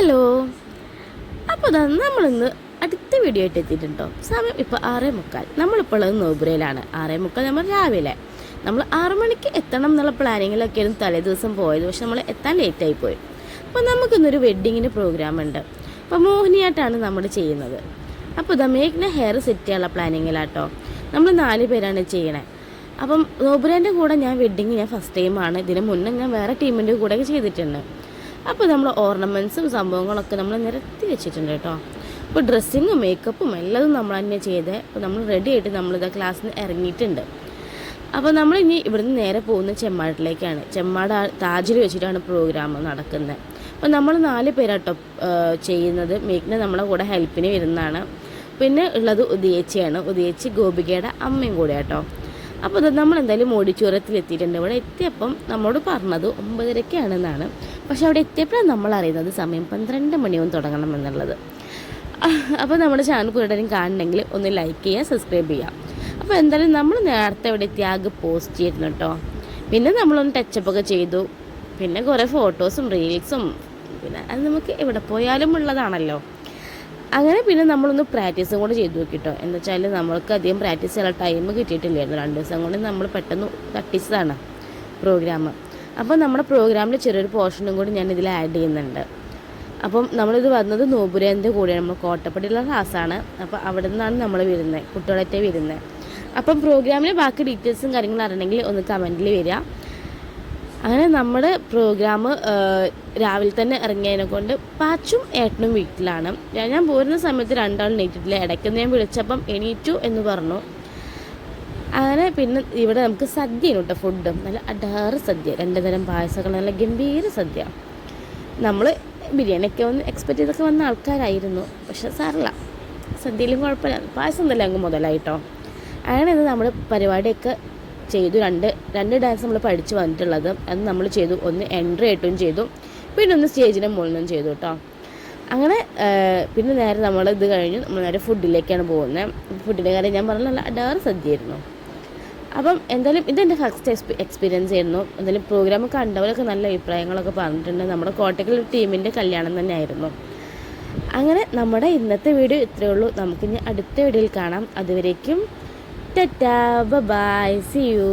Hello. അപ്പോൾ നമ്മളിന്ന് അടുത്ത വീഡിയോ ആയിട്ട് എത്തിയിട്ടുണ്ടോ. സമയം ഇപ്പോൾ 6:45. നമ്മളിപ്പോൾ ഉള്ളത് നോബുരയിലാണ്. 6:45 നമ്മൾ രാവിലെ നമ്മൾ 6 മണിക്ക് എത്തണം എന്നുള്ള പ്ലാനിങ്ങിലൊക്കെയായിരുന്നു തലേ ദിവസം പോയത്. പക്ഷെ നമ്മൾ എത്താൻ ലേറ്റായി പോയി. അപ്പോൾ നമുക്കിന്നൊരു വെഡ്ഡിങ്ങിൻ്റെ പ്രോഗ്രാം ഉണ്ട്. അപ്പോൾ മോഹിനിയാട്ടാണ് നമ്മൾ ചെയ്യുന്നത്. അപ്പോൾ മേഘ്ന ഹെയർ സെറ്റ് ചെയ്യാനുള്ള പ്ലാനിങ്ങിലാട്ടോ. നമ്മൾ 4 പേരാണ് ചെയ്യണേ. അപ്പം നോബുരേൻ്റെ കൂടെ ഞാൻ ഫസ്റ്റ് ടൈമാണ്. ഇതിന് മുന്നേ ഞാൻ വേറെ ടീമിൻ്റെ കൂടെയൊക്കെ ചെയ്തിട്ടുണ്ട്. അപ്പോൾ നമ്മൾ ഓർണമെൻറ്റ്സും സംഭവങ്ങളൊക്കെ നമ്മൾ നിരത്തി വെച്ചിട്ടുണ്ട് കേട്ടോ. അപ്പോൾ ഡ്രസ്സിങ്ങും മേക്കപ്പും എല്ലാം നമ്മൾ തന്നെ ചെയ്ത് അപ്പോൾ നമ്മൾ റെഡി ആയിട്ട് നമ്മളിത് ക്ലാസ്സിൽ നിന്ന് ഇറങ്ങിയിട്ടുണ്ട്. അപ്പോൾ നമ്മൾ ഇനി ഇവിടുന്ന് നേരെ പോകുന്ന ചെമ്മാടിലേക്കാണ്. ചെമ്മാട് താജിൽ വെച്ചിട്ടാണ് പ്രോഗ്രാം നടക്കുന്നത്. അപ്പോൾ നമ്മൾ 4 പേരാട്ടോ ചെയ്യുന്നത്. മേഘ്ന നമ്മളെ കൂടെ ഹെൽപ്പിന് വരുന്നതാണ്. പിന്നെ ഉള്ളത് ഉദയേച്ചിയാണ്. ഉദയേച്ചി ഗോപികയുടെ അമ്മയും കൂടെ കേട്ടോ. അപ്പോൾ നമ്മൾ എന്തായാലും ഓഡിറ്റോറിയത്തിൽ എത്തിയിട്ടുണ്ട്. ഇവിടെ എത്തിയപ്പം നമ്മളോട് പറഞ്ഞത് 9:30 പക്ഷെ അവിടെ എത്തിയപ്പോഴാണ് നമ്മൾ അറിയുന്നത് സമയം 12 മണിയാവും തുടങ്ങണം എന്നുള്ളത്. അപ്പോൾ നമ്മുടെ ചാനൽ കൂടുതലും കാണണമെങ്കിൽ ഒന്ന് ലൈക്ക് ചെയ്യുക, സബ്സ്ക്രൈബ് ചെയ്യുക. അപ്പോൾ എന്തായാലും നമ്മൾ നേരത്തെ ഇവിടെ എത്തിയാകെ പോസ്റ്റ് ചെയ്തിരുന്നു കേട്ടോ. പിന്നെ നമ്മളൊന്ന് ടച്ചപ്പൊക്കെ ചെയ്തു. പിന്നെ കുറേ ഫോട്ടോസും റീൽസും പിന്നെ അത് നമുക്ക് എവിടെ പോയാലും ഉള്ളതാണല്ലോ. അങ്ങനെ പിന്നെ നമ്മളൊന്ന് പ്രാക്ടീസും കൂടെ ചെയ്തു നോക്കിട്ടോ. എന്ന് വെച്ചാൽ നമ്മൾക്ക് അധികം പ്രാക്ടീസ് ചെയ്യാനുള്ള ടൈം കിട്ടിയിട്ടില്ലായിരുന്നു. 2 ദിവസം കൊണ്ട് നമ്മൾ പെട്ടെന്ന് തട്ടിച്ചതാണ് പ്രോഗ്രാം. അപ്പോൾ നമ്മുടെ പ്രോഗ്രാമിൽ ചെറിയൊരു പോർഷനും കൂടി ഞാൻ ഇതിൽ ആഡ് ചെയ്യുന്നുണ്ട്. അപ്പം നമ്മളിത് വന്നത് നോബുരേൻ്റെ കൂടെയാണ്. നമ്മൾ കോട്ടപ്പടിയുള്ള ക്ലാസ്സാണ്. അപ്പോൾ അവിടെ നിന്നാണ് നമ്മൾ വരുന്നത്, കുട്ടികളൊക്കെ വരുന്നത്. അപ്പം പ്രോഗ്രാമിലെ ബാക്കി ഡീറ്റെയിൽസും കാര്യങ്ങളും അറിയണമെങ്കിൽ ഒന്ന് കമൻറ്റിൽ വരിക. അങ്ങനെ നമ്മുടെ പ്രോഗ്രാം രാവിലെ തന്നെ ഇറങ്ങിയതിനെ കൊണ്ട് പാച്ചും ഏട്ടനും വീട്ടിലാണ്. ഞാൻ പോരുന്ന സമയത്ത് 2 ആൾ എണീറ്റിട്ടില്ല. ഇടയ്ക്കൊന്ന് ഞാൻ വിളിച്ചപ്പം എണീറ്റു എന്ന് പറഞ്ഞു. അങ്ങനെ പിന്നെ ഇവിടെ നമുക്ക് സദ്യയാണ് കേട്ടോ. ഫുഡ് നല്ല അടാറ് സദ്യ, 2 തരം പായസങ്ങൾ, നല്ല ഗംഭീര സദ്യ. നമ്മൾ ബിരിയാണിയൊക്കെ ഒന്ന് എക്സ്പെക്റ്റ് ചെയ്തൊക്കെ വന്ന ആൾക്കാരായിരുന്നു. പക്ഷെ സാറില്ല, സദ്യയിലും കുഴപ്പമില്ല. പായസം തന്നെ അങ്ങ് മുതലായിട്ടോ. അങ്ങനെ ഇത് നമ്മൾ പരിപാടിയൊക്കെ ചെയ്തു. രണ്ട് ഡാൻസ് നമ്മൾ പഠിച്ച് വന്നിട്ടുള്ളത് അത് നമ്മൾ ചെയ്തു. ഒന്ന് എൻട്രി ആയിട്ടും ചെയ്തു, പിന്നെ ഒന്ന് സ്റ്റേജിൻ്റെ മുകളിൽ നിന്നും ചെയ്തു കേട്ടോ. അങ്ങനെ പിന്നെ നേരെ നമ്മൾ ഇത് കഴിഞ്ഞ് നമ്മൾ നേരെ ഫുഡിലേക്കാണ് പോകുന്നത്. ഫുഡിൻ്റെ കാര്യം ഞാൻ പറഞ്ഞ നല്ല അടാറ് സദ്യയായിരുന്നു. അപ്പം എന്തായാലും ഇതെൻ്റെ ഫസ്റ്റ് എക്സ്പീരിയൻസ് ആയിരുന്നു. എന്തായാലും പ്രോഗ്രാം കണ്ടവരൊക്കെ നല്ല അഭിപ്രായങ്ങളൊക്കെ പറഞ്ഞിട്ടുണ്ട്. നമ്മുടെ കോട്ടക്കൽ ടീമിൻ്റെ കല്യാണം തന്നെ ആയിരുന്നു. അങ്ങനെ നമ്മുടെ ഇന്നത്തെ വീഡിയോ ഇത്രയേ ഉള്ളൂ. നമുക്കിനി അടുത്ത വീഡിയോയിൽ കാണാം. അതുവരേക്കും ടാറ്റാ, ബൈ, സീ യു.